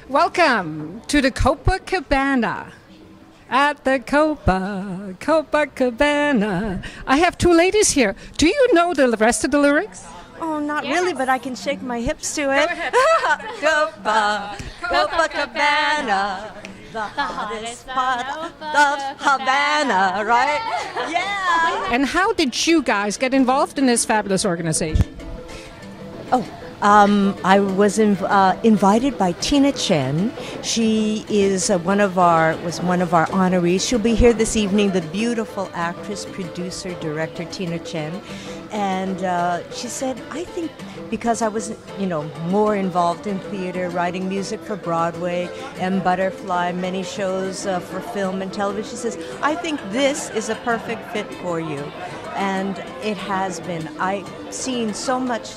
Welcome to the Copacabana. At the Copacabana. I have two ladies here. Do you know the rest of the lyrics? Oh, not really, but I can shake my hips to it. Copacabana, the hottest part of Havana, right? Yeah. And how did you guys get involved in this fabulous organization? I was invited by Tina Chen. She is one of our honorees. She'll be here this evening. The beautiful actress, producer, director Tina Chen, and she said, I think because I was, more involved in theater, writing music for Broadway and Butterfly, many shows for film and television. She says, I think this is a perfect fit for you. And it has been. I've seen so much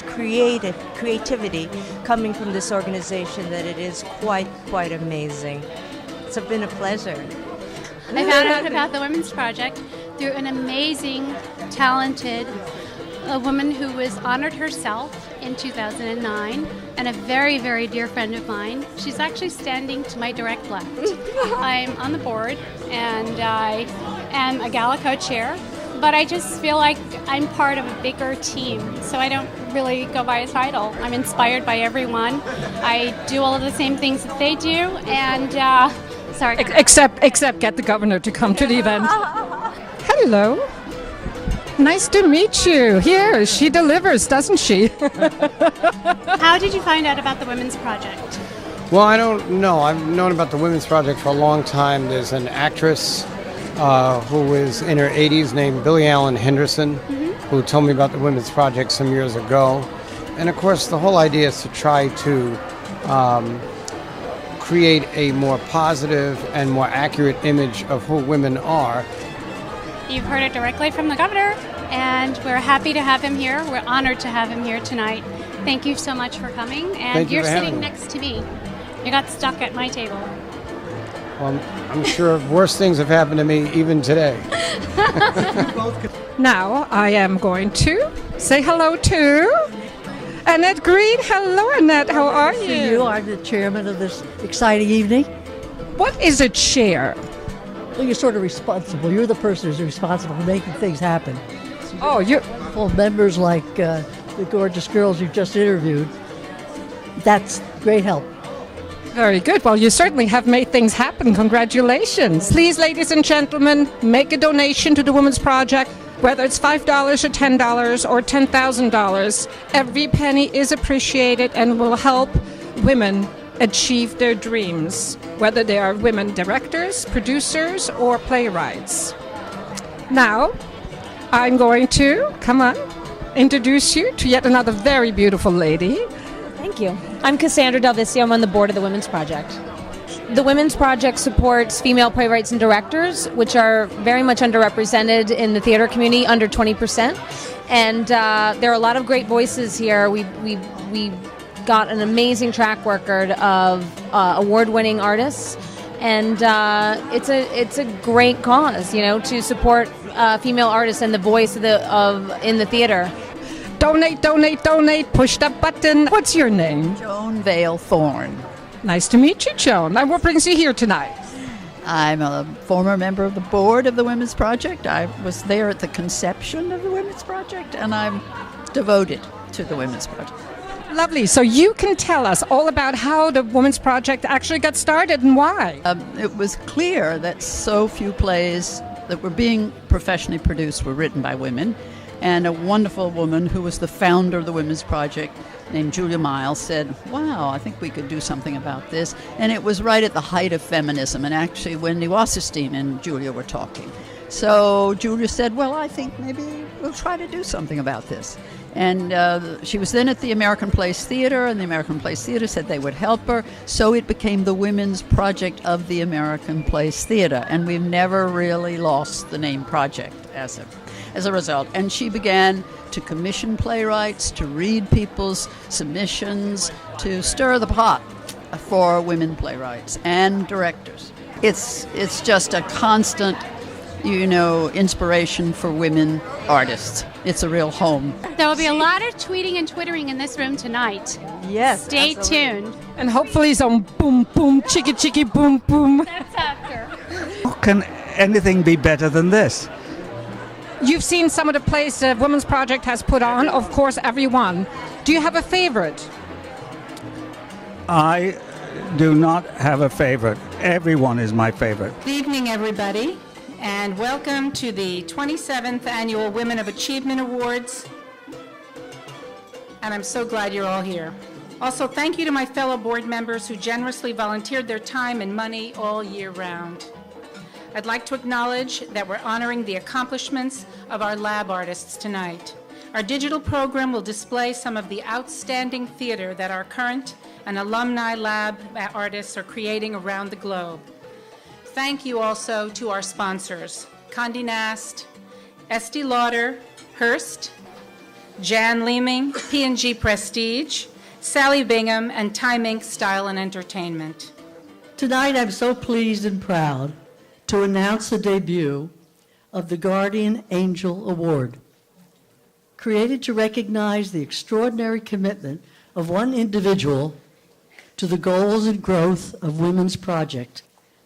creativity coming from this organization that it is quite amazing. It's been a pleasure. I found out about the Women's Project through an amazing, talented woman who was honored herself in 2009, and a very, very dear friend of mine. She's actually standing to my direct left. I'm on the board, and I am a gala co-chair. But I just feel like I'm part of a bigger team, so I don't really go by a title. I'm inspired by everyone. I do all of the same things that they do, and sorry. Except get the governor to come to the event. Hello. Nice to meet you. Here, she delivers, doesn't she? How did you find out about the Women's Project? Well, I don't know. I've known about the Women's Project for a long time. There's an actress who was in her 80s named Billie Allen Henderson, who told me about the Women's Project some years ago. And of course, the whole idea is to try to create a more positive and more accurate image of who women are. You've heard it directly from the governor, and we're happy to have him here. We're honored to have him here tonight. Thank you so much for coming. And you're sitting next to me. You got stuck at my table. Well, I'm sure worse things have happened to me even today. Now I am going to say hello to Annette Green. Hello, Annette. How are you? You are the chairman of this exciting evening. What is a chair? Well, you're sort of responsible. You're the person who's responsible for making things happen. Oh, you're... Full members like the gorgeous girls you just interviewed. That's great help. Very good. Well, you certainly have made things happen. Congratulations. Please, ladies and gentlemen, make a donation to the Women's Project, whether it's $5 or $10 or $10,000. Every penny is appreciated and will help women achieve their dreams, whether they are women directors, producers, or playwrights. Now, I'm going to, introduce you to yet another very beautiful lady. Thank you. I'm Cassandra Del Vicio. I'm on the board of the Women's Project. The Women's Project supports female playwrights and directors, which are very much underrepresented in the theater community, under 20%. And there are a lot of great voices here. We got an amazing track record of award-winning artists, and it's a great cause, to support female artists and the voice in the theater. Donate, donate, donate. Push that button. What's your name? Joan Vale Thorne. Nice to meet you, Joan. And what brings you here tonight? I'm a former member of the board of the Women's Project. I was there at the conception of the Women's Project, and I'm devoted to the Women's Project. Lovely. So you can tell us all about how the Women's Project actually got started and why. It was clear that so few plays that were being professionally produced were written by women. And a wonderful woman who was the founder of the Women's Project named Julia Miles said, wow, I think we could do something about this. And it was right at the height of feminism. And actually, Wendy Wasserstein and Julia were talking. So Julia said, well, I think maybe we'll try to do something about this. And she was then at the American Place Theater, and the American Place Theater said they would help her. So it became the Women's Project of the American Place Theater. And we've never really lost the name project as a result. And she began to commission playwrights, to read people's submissions, to stir the pot for women playwrights and directors. It's just a constant inspiration for women artists. It's a real home. There will be a lot of tweeting and twittering in this room tonight. Yes. Stay absolutely. tuned. And hopefully some boom, boom, chicky, chicky, boom, boom. That's after. How can anything be better than this? You've seen some of the plays the Women's Project has put on, of course, everyone. Do you have a favorite? I do not have a favorite. Everyone is my favorite. Good evening, everybody, and welcome to the 27th Annual Women of Achievement Awards. And I'm so glad you're all here. Also, thank you to my fellow board members who generously volunteered their time and money all year round. I'd like to acknowledge that we're honoring the accomplishments of our lab artists tonight. Our digital program will display some of the outstanding theater that our current and alumni lab artists are creating around the globe. Thank you also to our sponsors, Condé Nast, Estee Lauder, Hearst, Jan Leeming, P&G Prestige, Sally Bingham, and Time Inc. Style and Entertainment. Tonight I'm so pleased and proud to announce the debut of the Guardian Angel Award. Created to recognize the extraordinary commitment of one individual to the goals and growth of Women's Project.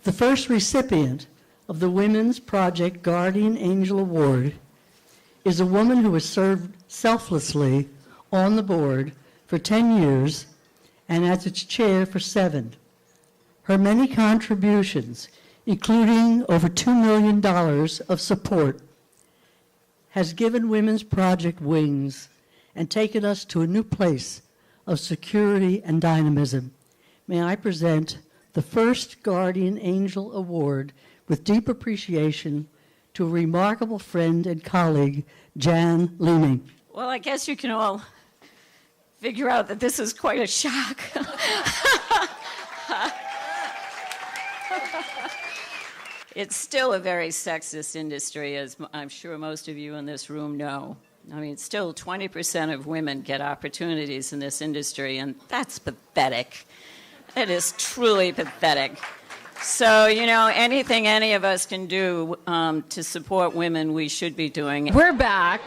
The first recipient of the Women's Project Guardian Angel Award is a woman who has served selflessly on the board for 10 years and as its chair for 7. Her many contributions, including over $2 million of support, has given Women's Project wings and taken us to a new place of security and dynamism. May I present the first Guardian Angel Award with deep appreciation to a remarkable friend and colleague, Jan Leeming. Well, I guess you can all figure out that this is quite a shock. It's still a very sexist industry, as I'm sure most of you in this room know. I mean, still 20% of women get opportunities in this industry, and that's pathetic. It is truly pathetic. So, anything any of us can do to support women, we should be doing. We're back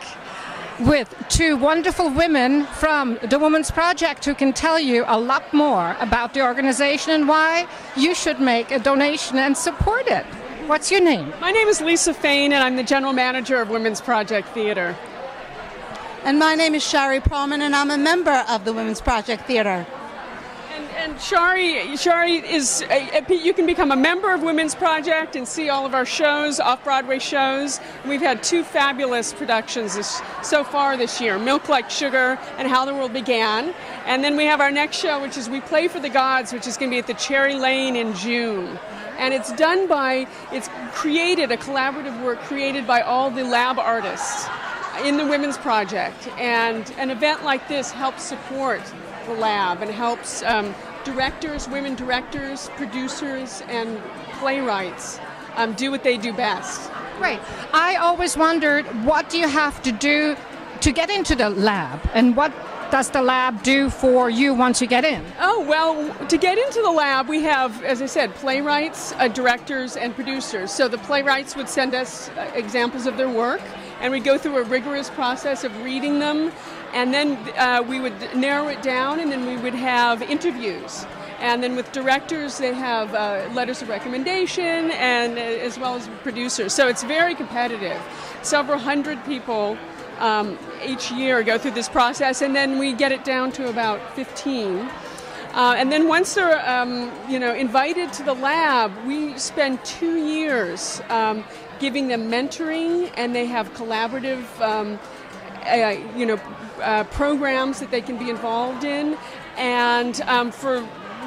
with 2 wonderful women from the Women's Project who can tell you a lot more about the organization and why you should make a donation and support it. What's your name? My name is Lisa Fain, and I'm the General Manager of Women's Project Theater. And my name is Shari Perlman, and I'm a member of the Women's Project Theater. And Shari is, you can become a member of Women's Project and see all of our shows, off-Broadway shows. We've had 2 fabulous productions so far this year, Milk Like Sugar and How the World Began. And then we have our next show, which is We Play for the Gods, which is going to be at the Cherry Lane in June. And it's created, a collaborative work created by all the lab artists in the Women's Project. And an event like this helps support the lab and helps directors, women directors, producers, and playwrights do what they do best. Right. I always wondered, what do you have to do to get into the lab? And what does the lab do for you once you get in? Oh, well, to get into the lab, we have, as I said, playwrights, directors, and producers. So the playwrights would send us examples of their work, and we'd go through a rigorous process of reading them, and then we would narrow it down, and then we would have interviews. And then with directors, they have letters of recommendation, and as well as producers. So it's very competitive. Several hundred people each year go through this process, and then we get it down to about 15. And then once they're invited to the lab, we spend 2 years giving them mentoring, and they have collaborative programs that they can be involved in, and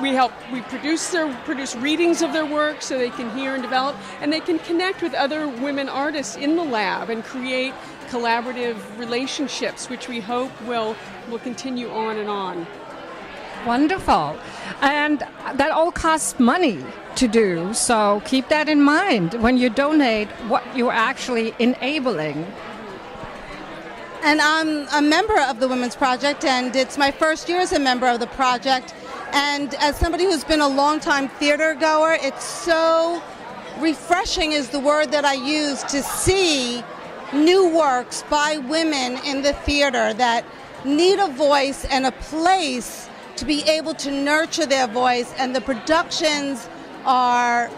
we produce readings of their work so they can hear and develop, and they can connect with other women artists in the lab and create collaborative relationships, which we hope will continue on and on. Wonderful. And that all costs money to do, so keep that in mind when you donate what you're actually enabling. And I'm a member of the Women's Project, and it's my first year as a member of the project. And as somebody who's been a long-time theater goer, it's so refreshing is the word that I use to see new works by women in the theater that need a voice and a place to be able to nurture their voice, and the productions are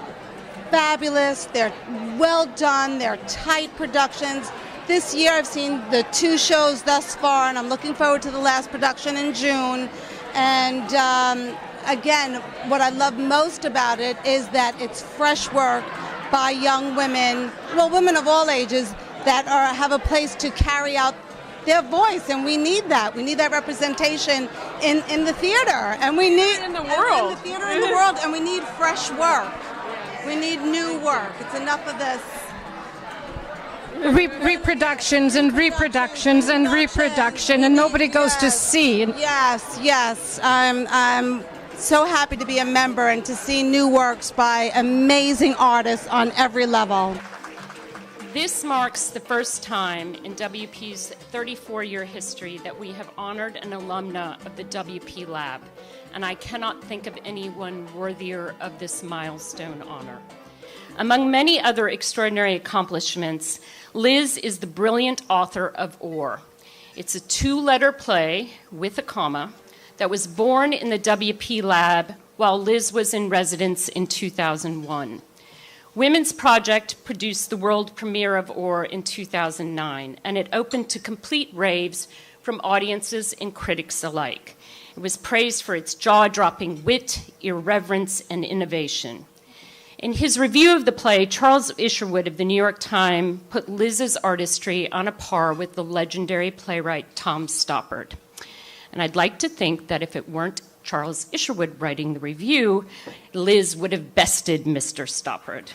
fabulous, they're well done, they're tight productions. This year I've seen the 2 shows thus far, and I'm looking forward to the last production in June. And again, what I love most about it is that it's fresh work by young women, well, women of all ages that have a place to carry out their voice, and we need that. We need that representation in the theater, and we need in the world. in the theater in the world, and we need fresh work. We need new work. It's enough of this. Reproductions and reproductions and reproduction, and nobody goes to see. Yes. I'm so happy to be a member and to see new works by amazing artists on every level. This marks the first time in WP's 34-year history that we have honored an alumna of the WP Lab, and I cannot think of anyone worthier of this milestone honor. Among many other extraordinary accomplishments, Liz is the brilliant author of Or. It's a 2-letter play with a comma that was born in the WP Lab while Liz was in residence in 2001. Women's Project produced the world premiere of Or in 2009, and it opened to complete raves from audiences and critics alike. It was praised for its jaw-dropping wit, irreverence, and innovation. In his review of the play, Charles Isherwood of the New York Times put Liz's artistry on a par with the legendary playwright Tom Stoppard. And I'd like to think that if it weren't Charles Isherwood writing the review, Liz would have bested Mr. Stoppard.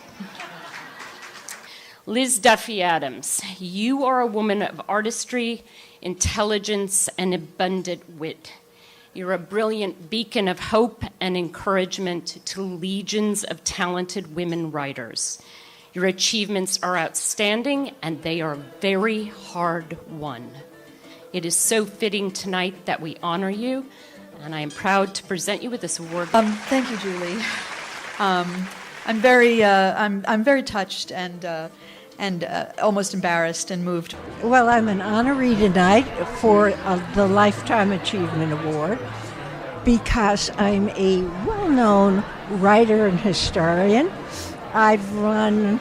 Liz Duffy Adams, you are a woman of artistry, intelligence, and abundant wit. You're a brilliant beacon of hope and encouragement to legions of talented women writers. Your achievements are outstanding, and they are very hard won. It is so fitting tonight that we honor you, and I am proud to present you with this award. Thank you, Julie. I'm very touched and almost embarrassed and moved. Well, I'm an honoree tonight for the Lifetime Achievement Award because I'm a well-known writer and historian. I've won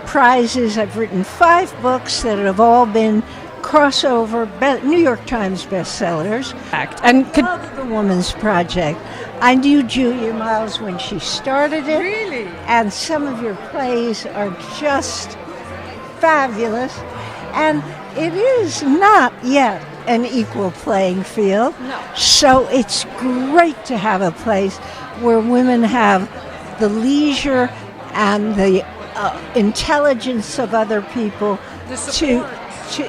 prizes. I've written 5 books that have all been crossover New York Times bestsellers. And love the Women's Project. I knew Julia Miles when she started it. Really? And some of your plays are just fabulous. And it is not yet an equal playing field. No. So it's great to have a place where women have the leisure and the intelligence of other people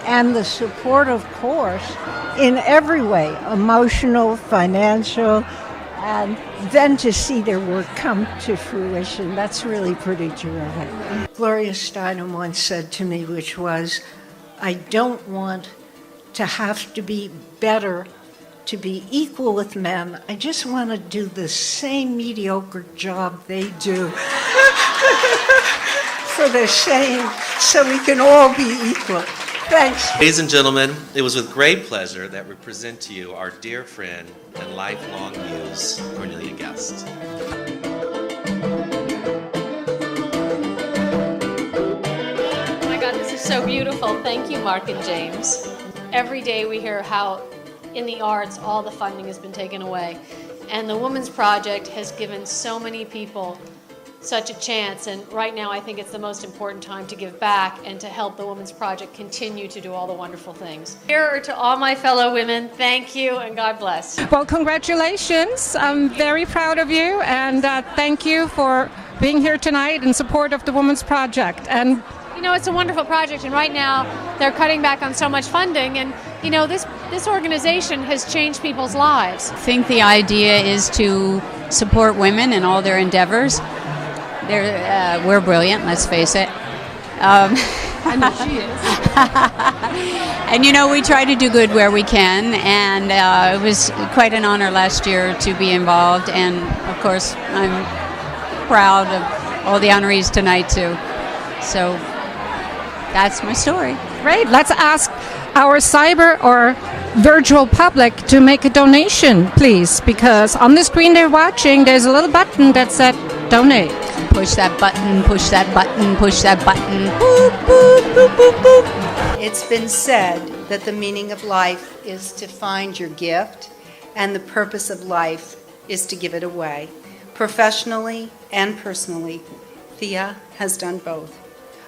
and the support, of course, in every way, emotional, financial, and then to see their work come to fruition. That's really pretty terrific. Gloria Steinem once said to me, which was, I don't want to have to be better to be equal with men. I just want to do the same mediocre job they do for the same, so we can all be equal. Thanks. Ladies and gentlemen, it was with great pleasure that we present to you our dear friend and lifelong muse, Cornelia Guest. Oh my God, this is so beautiful. Thank you, Mark and James. Every day we hear how in the arts all the funding has been taken away. And the Women's Project has given so many people such a chance, and right now I think it's the most important time to give back and to help the Women's Project continue to do all the wonderful things. Here to all my fellow women, thank you and God bless. Well, congratulations. I'm very proud of you, and thank you for being here tonight in support of the Women's Project. And you know, it's a wonderful project, and right now they're cutting back on so much funding, and you know, this organization has changed people's lives. I think the idea is to support women in all their endeavors. We're brilliant, let's face it. I know she is. And you know, we try to do good where we can, and it was quite an honor last year to be involved, and of course I'm proud of all the honorees tonight too. So that's my story. Great. Let's ask our cyber or virtual public to make a donation, please, because on the screen they're watching, there's a little button that said donate. Push that button, push that button, push that button. Boop, boop, boop, boop, boop. It's been said that the meaning of life is to find your gift, and the purpose of life is to give it away. Professionally and personally, Thea has done both.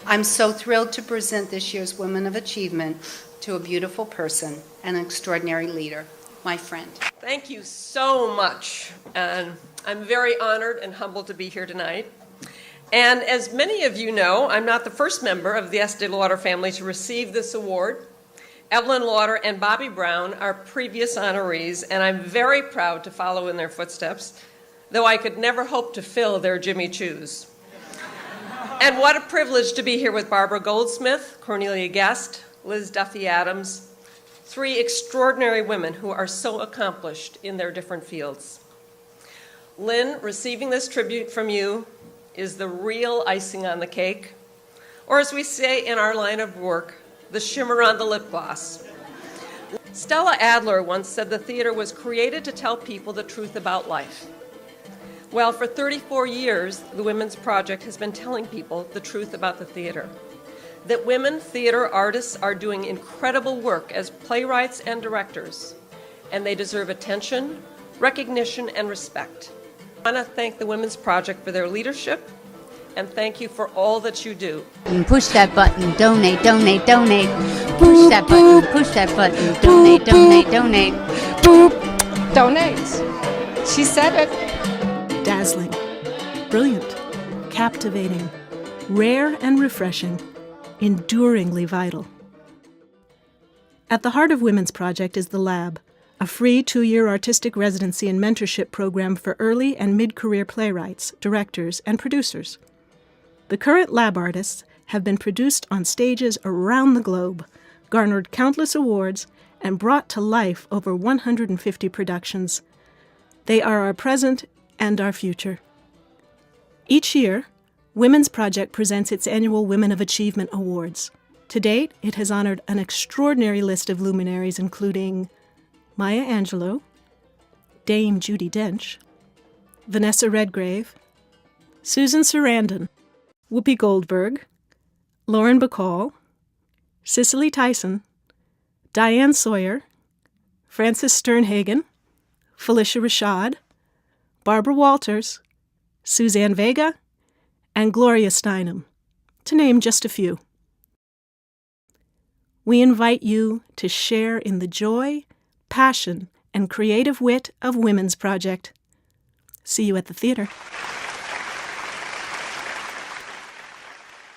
I'm so thrilled to present this year's Women of Achievement to a beautiful person, an extraordinary leader, my friend. Thank you so much. And I'm very honored and humbled to be here tonight. And as many of you know, I'm not the first member of the Estee Lauder family to receive this award. Evelyn Lauder and Bobby Brown are previous honorees, and I'm very proud to follow in their footsteps, though I could never hope to fill their Jimmy Choos. And what a privilege to be here with Barbara Goldsmith, Cornelia Guest, Liz Duffy Adams, three extraordinary women who are so accomplished in their different fields. Lynn, receiving this tribute from you is the real icing on the cake, or as we say in our line of work, the shimmer on the lip gloss. Stella Adler once said the theater was created to tell people the truth about life. Well, for 34 years, the Women's Project has been telling people the truth about the theater. That women theater artists are doing incredible work as playwrights and directors, and they deserve attention, recognition, and respect. I want to thank the Women's Project for their leadership, and thank you for all that you do. And push that button, donate, donate, donate. Push that button, push that button, donate, donate, donate. Boop, donate. She said it. Dazzling, brilliant, captivating, rare and refreshing, enduringly vital. At the heart of Women's Project is The Lab, a free 2-year artistic residency and mentorship program for early and mid-career playwrights, directors, and producers. The current Lab artists have been produced on stages around the globe, garnered countless awards, and brought to life over 150 productions. They are our present and our future. Each year, Women's Project presents its annual Women of Achievement Awards. To date, it has honored an extraordinary list of luminaries including Maya Angelou, Dame Judi Dench, Vanessa Redgrave, Susan Sarandon, Whoopi Goldberg, Lauren Bacall, Cicely Tyson, Diane Sawyer, Frances Sternhagen, Felicia Rashad, Barbara Walters, Suzanne Vega, and Gloria Steinem, to name just a few. We invite you to share in the joy, passion, and creative wit of Women's Project. See you at the theater.